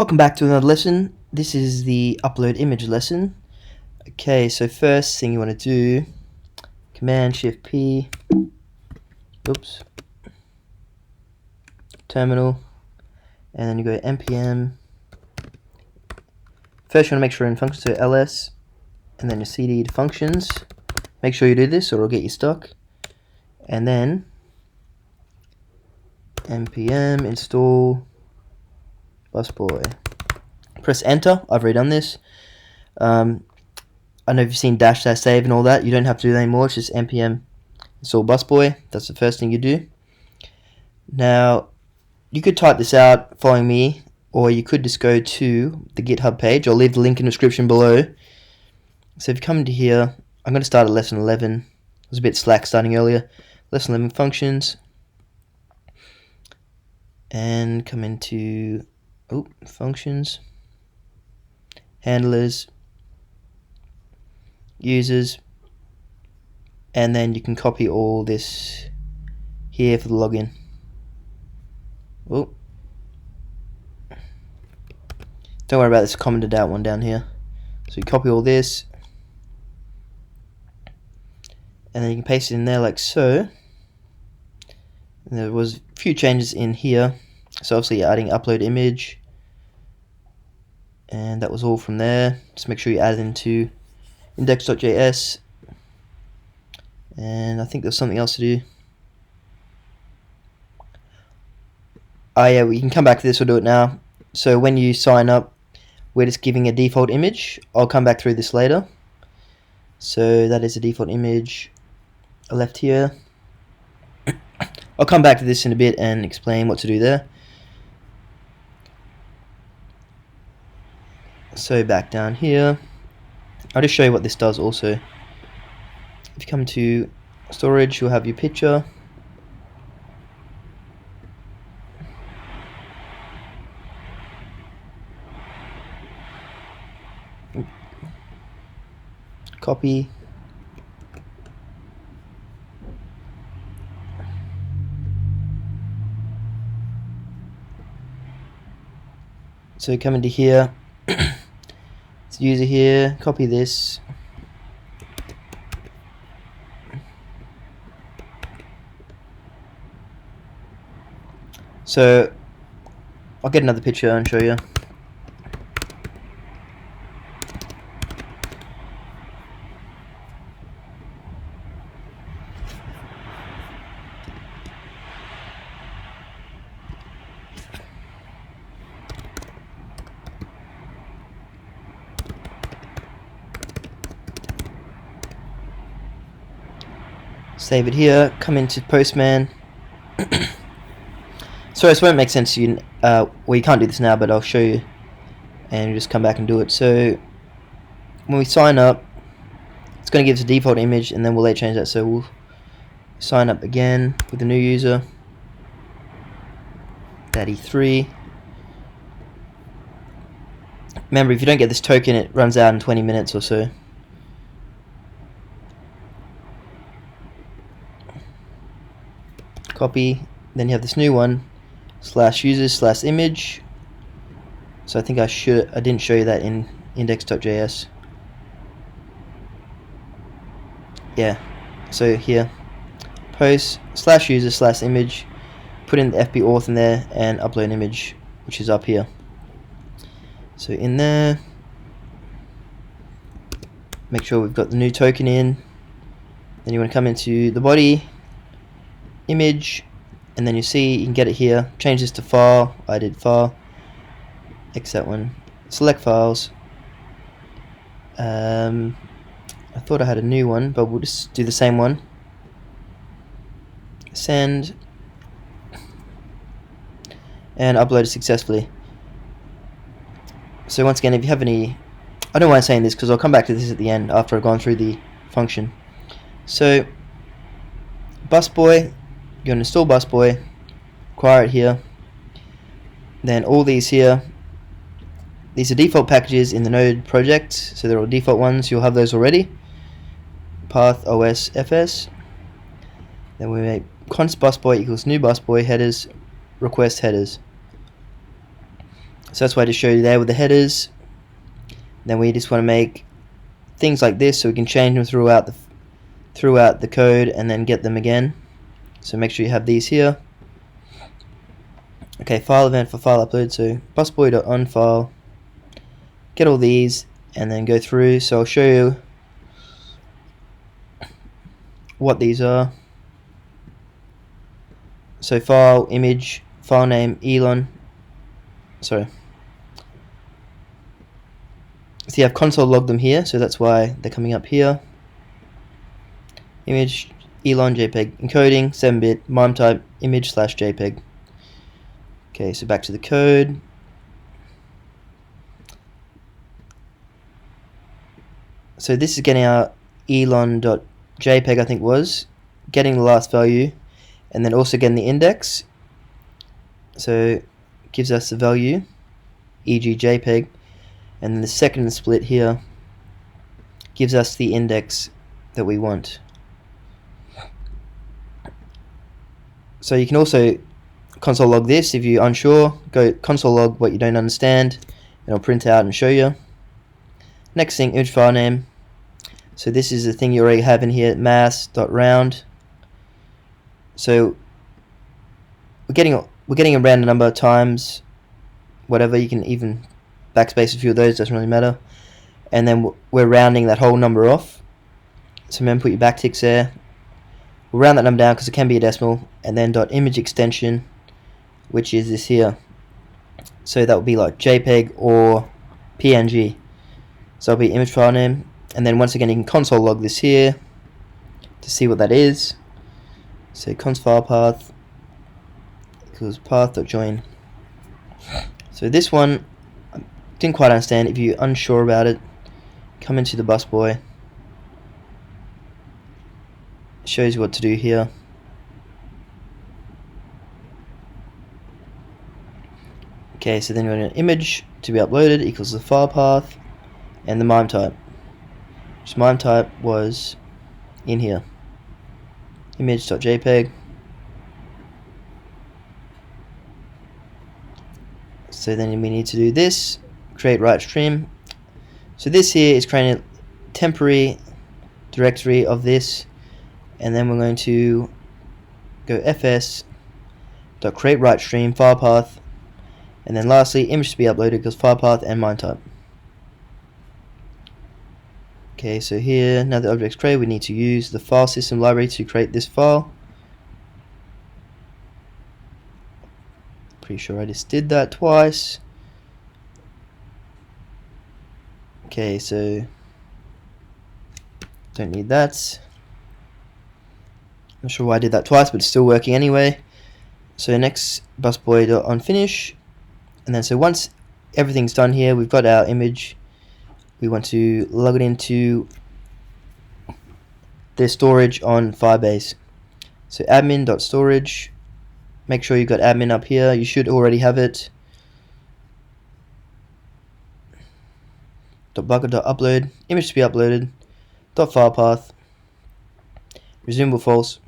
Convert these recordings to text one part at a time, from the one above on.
Welcome back to another lesson. This is the upload image lesson. Okay, so first thing you want to do, Command Shift P, oops, terminal, and then you go npm. First you want to make sure you're in functions, so ls, and then your cd to functions. Make sure you do this or it'll get you stuck. And then npm install busboy. Press enter. I've already done this. I know you've seen dash save and all that. You don't have to do that anymore. It's just npm install busboy. That's the first thing you do. Now you could type this out following me, or you could just go to the GitHub page. I'll leave the link in the description below. So if you come into here, I'm going to start at lesson 11. I was a bit slack starting earlier. Lesson 11 functions, and come into functions, handlers, users, and then you can copy all this here for the login. Don't worry about this commented out one down here. So you copy all this, and then you can paste it in there like so. And there was a few changes in here. So obviously you're adding upload image, and that was all from there. Just make sure you add it into index.js, and I think there's something else to do. Oh yeah, we can come back to this, we'll do it now. So when you sign up, we're just giving a default image. I'll come back through this later. So that is a default image left here. I'll come back to this in a bit and explain what to do there. So back down here, I'll just show you what this does also. If you come to storage, you'll have your picture. Copy. So come into here, it's user here, copy this. So I'll get another picture and show you. Save it here, come into Postman. Sorry, this won't make sense to you. Well, you can't do this now, but I'll show you. And you just come back and do it. So when we sign up, it's going to give us a default image, and then we'll later change that. So we'll sign up again with a new user, Daddy3. Remember, if you don't get this token, it runs out in 20 minutes or so. Copy. Then you have this new one, /users/image. So I think I didn't show you that in index.js. Yeah. So here, post /users/image. Put in the FB auth in there and upload image, which is up here. So in there, make sure we've got the new token in. Then you want to come into the body, image, and then you see you can get it here. Change this to file. I did file. X that one. Select files. I thought I had a new one, but we'll just do the same one. Send, and upload it successfully. So once again, if you have any, I don't mind saying this because I'll come back to this at the end after I've gone through the function. So busboy, you're going to install busboy, acquire it here. Then all these here, these are default packages in the Node project, so they're all default ones. You'll have those already. Path os fs. Then we make const busboy equals new busboy headers request headers. So that's why I just showed you there with the headers. Then we just want to make things like this so we can change them throughout the code and then get them again. So make sure you have these here. Okay, file event for file upload. So busboy.onFile. Get all these and then go through. So I'll show you what these are. So file, image, file name, Elon. Sorry. So you have console log them here, so that's why they're coming up here. Image, Elon, JPEG, encoding, 7-bit, MIME type, image / JPEG. Okay, so back to the code. So this is getting our elon.jpg, I think it was, getting the last value, and then also getting the index. So it gives us the value, e.g. JPEG, and then the second split here gives us the index that we want. So you can also console log this if you're unsure. Go console log what you don't understand, and I'll print out and show you. Next thing, image file name. So this is the thing you already have in here, mass.round. So we're getting a random number of times, whatever. You can even backspace a few of those, doesn't really matter. And then we're rounding that whole number off. So remember, put your backticks there. We'll round that number down because it can be a decimal, and then .image extension, which is this here. So that would be like JPEG or PNG. So it'll be image file name, and then once again you can console log this here to see what that is. So const file path equals path.join. So this one I didn't quite understand. If you're unsure about it, come into the busboy. It shows you what to do here. Okay, so then you want an image to be uploaded equals the file path and the MIME type. So MIME type was in here, image.jpg. So then we need to do this, create write stream. So this here is creating a temporary directory of this, and then we're going to go fs.create write stream file path, and then lastly image to be uploaded because file path and MIME type. Okay, so here, now the object's created, we need to use the file system library to create this file. Pretty sure I just did that twice. Okay, so don't need that. Not sure why I did that twice, but it's still working anyway. So next, busboy.onFinish, and then so once everything's done here, we've got our image. We want to log it into the storage on Firebase. So admin.storage. Make sure you've got admin up here. You should already have it. .bucket.upload. Image to be uploaded. .file path. Resumable false.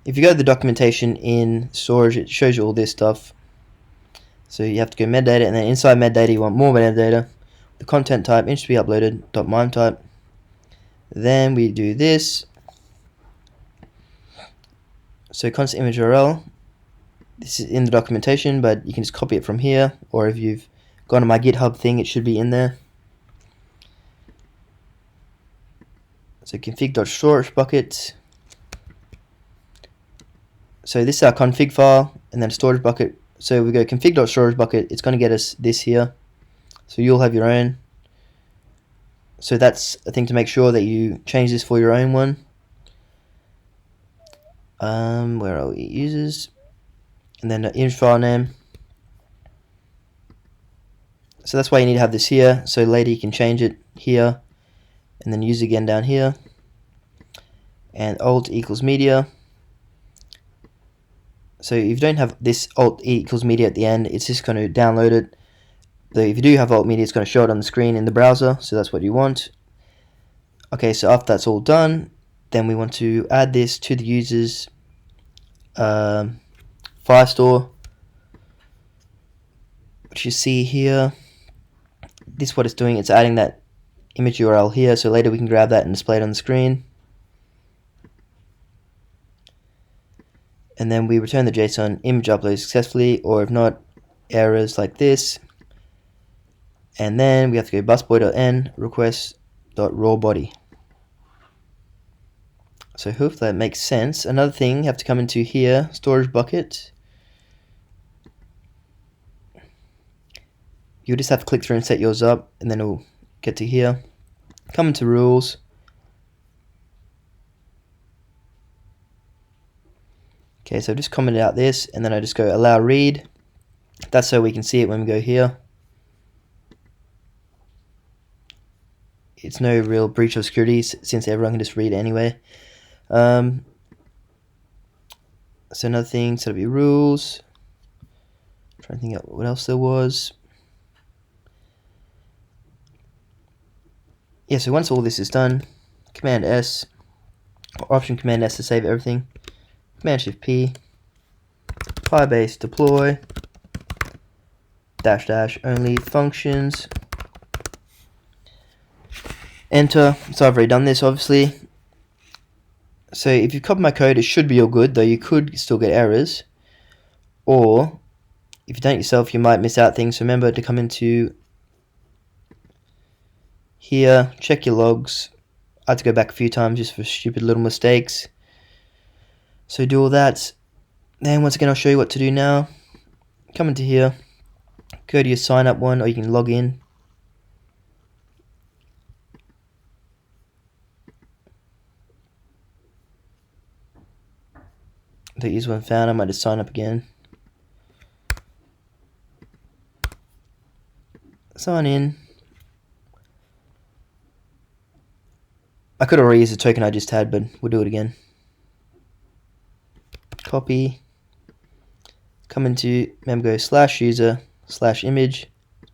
If you go to the documentation in storage, it shows you all this stuff. So you have to go metadata, and then inside metadata you want more metadata. The content type, image to be uploaded, .mime type. Then we do this. So const image URL. This is in the documentation, but you can just copy it from here, or if you've gone to my GitHub thing, it should be in there. So config.storage bucket. So this is our config file, and then storage bucket. So we go config.storage bucket. It's going to get us this here. So you'll have your own. So that's a thing to make sure that you change this for your own one. Where are we? Users, and then the image file name. So that's why you need to have this here. So later you can change it here, and then use it again down here. And alt equals media. So if you don't have this alt equals media at the end, it's just going to download it. So if you do have alt media, it's going to show it on the screen in the browser. So that's what you want. Okay, so after that's all done, then we want to add this to the user's Firestore, which you see here. This what it's doing, it's adding that image URL here, so later we can grab that and display it on the screen. And then we return the JSON image uploaded successfully, or if not, errors like this. And then we have to go busboy.n request.rawbody. So hopefully that makes sense. Another thing, you have to come into here, storage bucket. You'll just have to click through and set yours up, and then it'll get to here. Come into rules. Okay, so I've just commented out this, and then I just go allow read. That's so we can see it when we go here. It's no real breach of security since everyone can just read it anyway. So another thing, so it'll be rules. I'm trying to think of what else there was. Yeah, so once all this is done, Command S, or Option Command S to save everything. Command Shift P, Firebase deploy, -- only functions. Enter. So I've already done this, obviously. So if you copy my code, it should be all good, though you could still get errors. Or if you don't yourself, you might miss out things. So remember to come into here, check your logs. I had to go back a few times just for stupid little mistakes. So do all that. Then once again, I'll show you what to do now. Come into here, go to your sign up one, or you can log in. Don't use one found, I might just sign up again. Sign in. I could already use the token I just had, but we'll do it again. Copy. Come into, remember, go /user/image,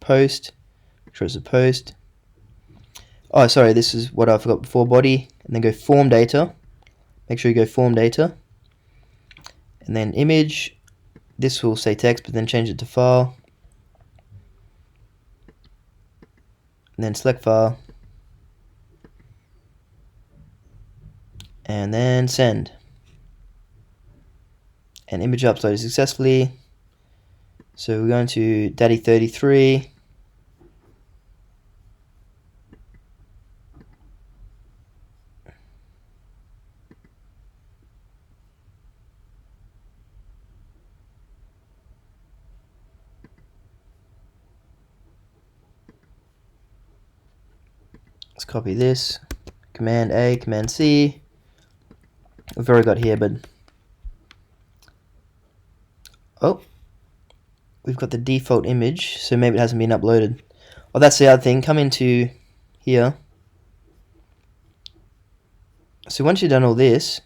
post. Make sure it's a post. Oh, sorry, this is what I forgot before, body. And then go form data. Make sure you go form data. And then image. This will say text, but then change it to file. And then select file. And then send. And image uploaded successfully. So we're going to Daddy33. Let's copy this. Command A, Command C. We've already got here, but oh, we've got the default image, so maybe it hasn't been uploaded. Oh, that's the other thing. Come into here. So once you've done all this,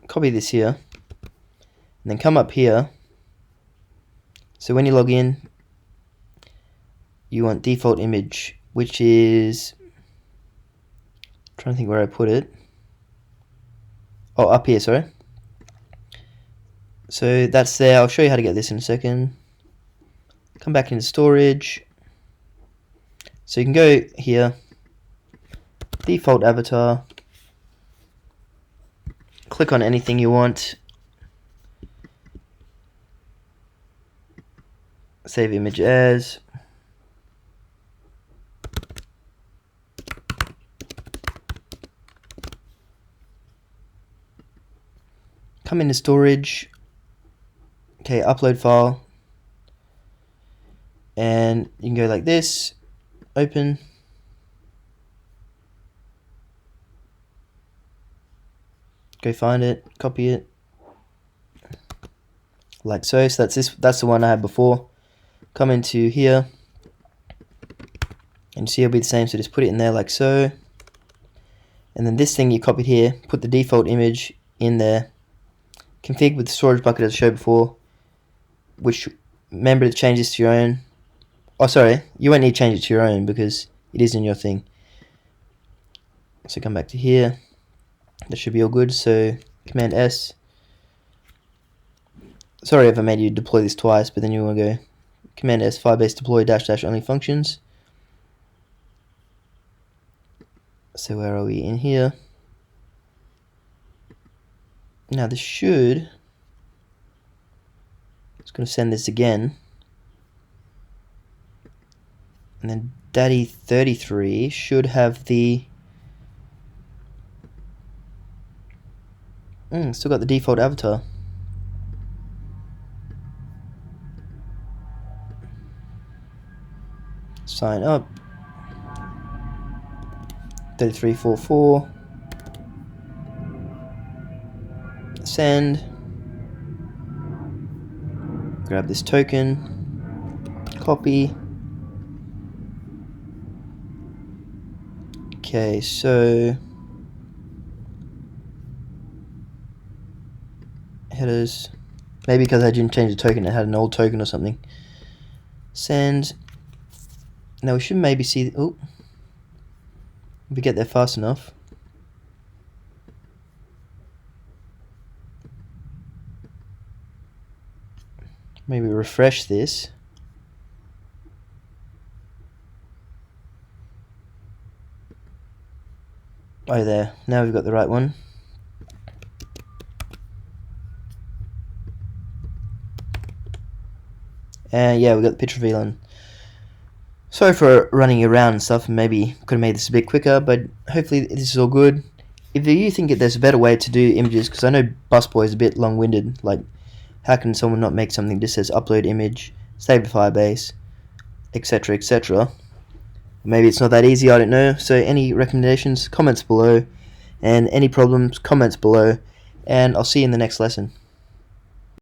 copy this here, and then come up here. So when you log in, you want default image, which is, I'm trying to think where I put it. Oh, up here, sorry. So that's there. I'll show you how to get this in a second. Come back into storage. So you can go here, default avatar, click on anything you want, save image as, come into storage, okay, upload file, and you can go like this, open, go find it, copy it, like so. So that's the one I had before. Come into here, and you see it'll be the same, so just put it in there like so. And then this thing you copied here, put the default image in there, config with the storage bucket as I showed before, which, remember to change this to your own. Oh, sorry, you won't need to change it to your own because it is in your thing. So come back to here. That should be all good. So Command S. Sorry if I made you deploy this twice, but then you want to go Command S Firebase deploy -- only functions. So where are we in here? Now this should. It's going to send this again, and then Daddy 33 should have the. Still got the default avatar. Sign up. 3344. Send. Grab this token. Copy. Okay, so headers. Maybe because I didn't change the token, it had an old token or something. Send. Now we should maybe see. Oh, if we get there fast enough. Maybe refresh this. Oh, there. Now we've got the right one. And yeah, we got the picture reveal on. Sorry for running around and stuff. Maybe could have made this a bit quicker, but hopefully this is all good. If you think that there's a better way to do images, because I know busboy is a bit long-winded. Like, how can someone not make something that just says upload image, save to Firebase, etc., etc.? Maybe it's not that easy. I don't know. So any recommendations, comments below, and any problems, comments below. And I'll see you in the next lesson.